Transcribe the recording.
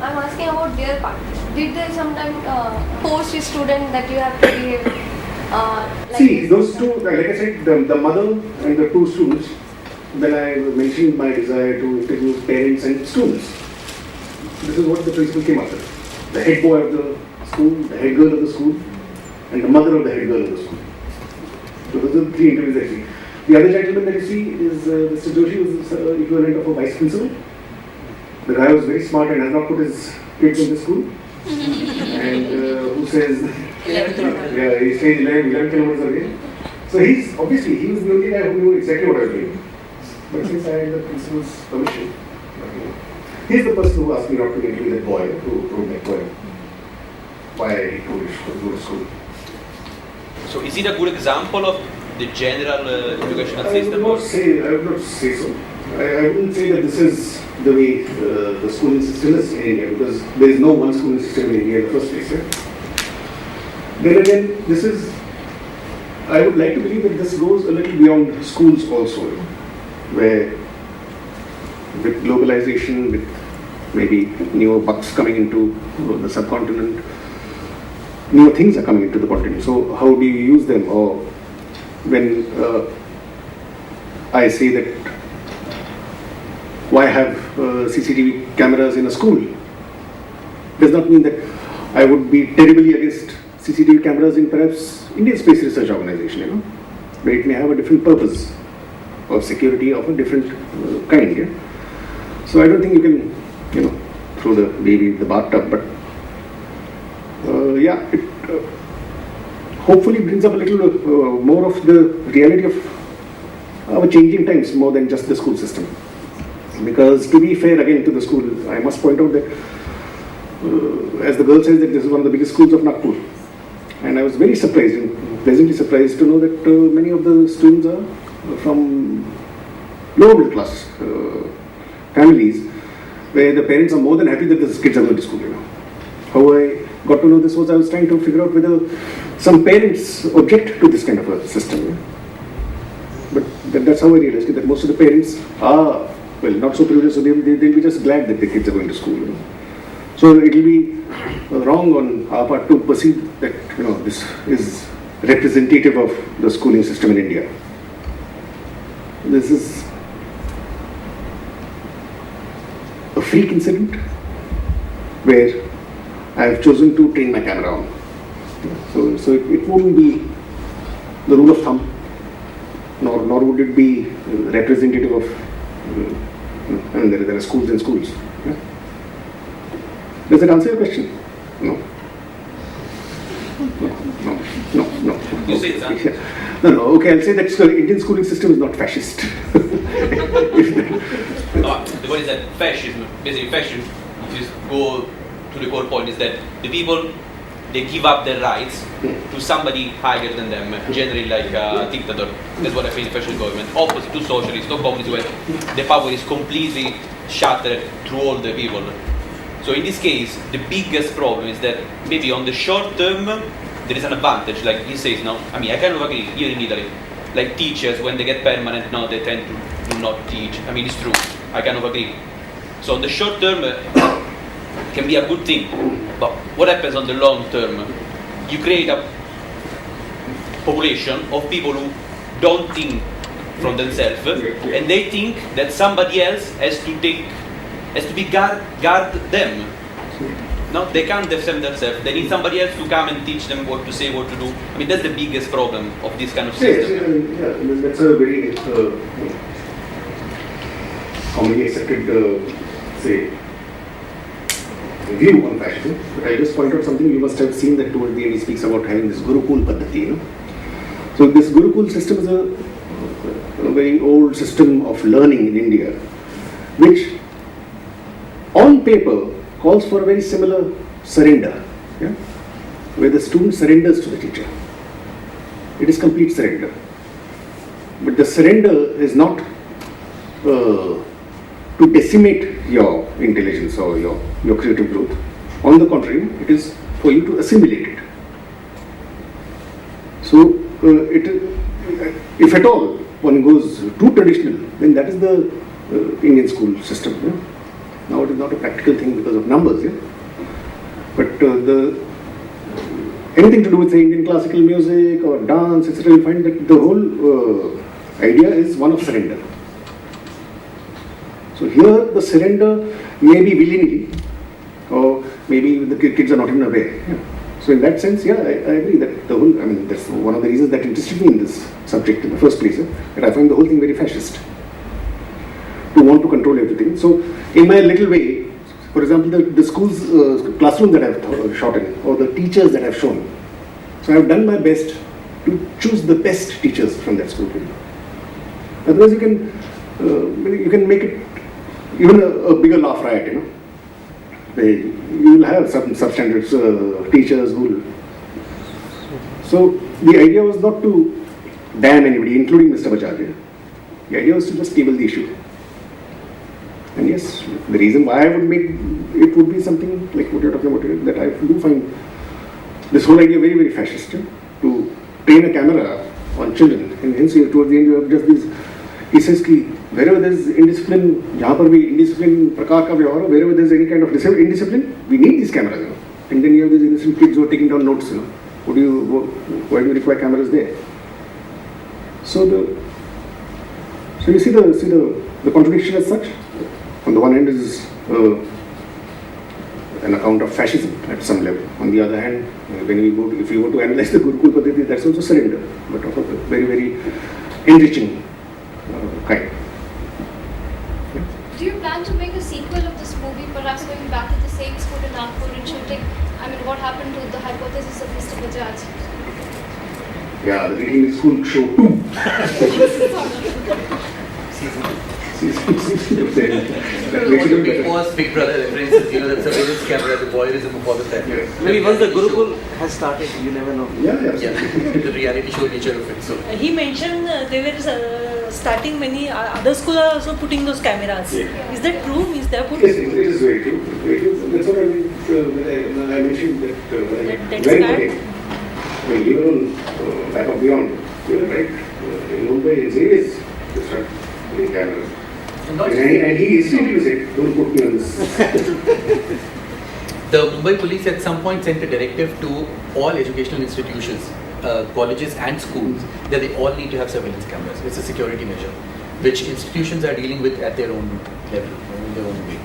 I'm asking about their part. Did they sometimes force a student that you have to behave? See, those two, like I said, the mother and the two students, then I mentioned my desire to interview parents and students. This is what the principal came up with. The head boy of the school, the head girl of the school, and the mother of the head girl of the school. So those are the three interviews I see. The other gentleman that you see is Mr. Joshi, who is the equivalent of a vice principal. The guy was very smart and has not put his kids in the school. And who says, yeah, he stays 11 kilometers away. So he was the only guy who knew exactly what I was doing. But since I had the principal's permission, he's the person who asked me not to interview that boy, who told that boy why he could go to school. So is it a good example of the general educational system? I would not say so. I wouldn't say that this is the way the schooling system is in India, because there is no one schooling system in India in the first place. Yeah? Then again, I would like to believe that this goes a little beyond schools also, where with globalization, with maybe newer bucks coming into the subcontinent, newer things are coming into the continent. So how do you use them? Or when I say that why have CCTV cameras in a school, does not mean that I would be terribly against CCTV cameras in perhaps Indian Space Research Organization, where it may have a different purpose of security of a different kind. Yeah? So I don't think you can, throw the baby in the bathtub, but it hopefully brings up a little more of the reality of our changing times, more than just the school system. Because to be fair again to the school, I must point out that, as the girl says, that this is one of the biggest schools of Nagpur. And I was very surprised and pleasantly surprised to know that many of the students are from lower middle class families, where the parents are more than happy that the kids are going to school. How I got to know this was I was trying to figure out whether some parents object to this kind of a system. But that's how I realized it, that most of the parents are, not so privileged, so they'll be just glad that the kids are going to school. So it will be wrong on our part to perceive that this is representative of the schooling system in India. This is a freak incident where I have chosen to train my camera on. So it wouldn't be the rule of thumb, nor would it be representative of. There are schools and schools. Yeah? Does that answer your question? No. You say it's yeah. No. Okay, I'll say that the Indian schooling system is not fascist. The point is that fascism, if you go to the core point, is that the people, they give up their rights to somebody higher than them, generally like a dictator. That's what I think fascist government. Opposite to socialist or communist, where the power is completely shattered through all the people. So in this case, the biggest problem is that maybe on the short term, there is an advantage, like he says now. I mean, I kind of agree, here in Italy, like teachers, when they get permanent now, they tend to not teach. I mean, it's true, I kind of agree. So on the short term, can be a good thing, but what happens on the long term? You create a population of people who don't think from themselves, and they think that somebody else has to guard them. No, they can't defend themselves. They need somebody else to come and teach them what to say, what to do. I mean, that's the biggest problem of this kind of system. Yeah, that's a very commonly accepted, view on fascism. But I just point out something. You must have seen that towards the end he speaks about having this Gurukul Paddhati. So this Gurukul system is a very old system of learning in India, which on paper calls for a very similar surrender, where the student surrenders to the teacher. It is complete surrender. But the surrender is not to decimate your intelligence or your creative growth. On the contrary, it is for you to assimilate it. So, if at all one goes too traditional, then that is the Indian school system. Now it is not a practical thing because of numbers, yeah. But anything to do with, say, Indian classical music or dance, etc., you find that the whole idea is one of surrender. So here the surrender may be willy-nilly, or maybe the kids are not even aware. Yeah. So in that sense, yeah, I agree that the whole, I mean, that's one of the reasons that interested me in this subject in the first place, that I find the whole thing very fascist, to want to control everything. So in my little way, for example, the school's classroom that I've shot in, or the teachers that I've shown, so I've done my best to choose the best teachers from that school. Otherwise you can make it even a bigger laugh riot, you know. You will have some substandard teachers who will. So the idea was not to damn anybody, including Mr. Bajaj. The idea was to just table the issue. And yes, the reason why I would make it would be something like what you're talking about here, that I do find this whole idea very, very fascist. To train a camera on children, and hence towards the end you have just these. He says कि wherever there is indiscipline, जहाँ पर भी indiscipline प्रकार का व्यवहार हो, wherever there is any kind of indiscipline, we need these cameras, you know. And then you have these innocent kids who are taking down notes, you know. Why do you require cameras there? So you see the contradiction as such. On the one hand is an account of fascism at some level. On the other hand, if you go to analyze the Gurukul Paddhati, that's also surrender, but of a very, very enriching kind. Do you plan to make a sequel of this movie, perhaps going back to the same school in Nagpur and shooting, what happened to the hypothesis of Mr. Bajaj? Yeah, the Reading School show 2. Big Boss, Big Brother references, the surveillance camera, the voyeurism of all of that. Yes. Maybe once the Gurukul has started, you never know. Yeah. The reality show nature of it. So He mentioned they were starting many other schools are also putting those cameras. Yeah. Is that true? Is there put? Yes, it is very true. That's what I mean. When I mentioned that That's very bad. today. I mean, even on back of beyond, you're right. In Mumbai, it's serious to start putting cameras. And he instantly said, don't put me on this. the Mumbai police at some point sent a directive to all educational institutions, colleges and schools, that they all need to have surveillance cameras. It's a security measure, which institutions are dealing with at their own level, in their own way.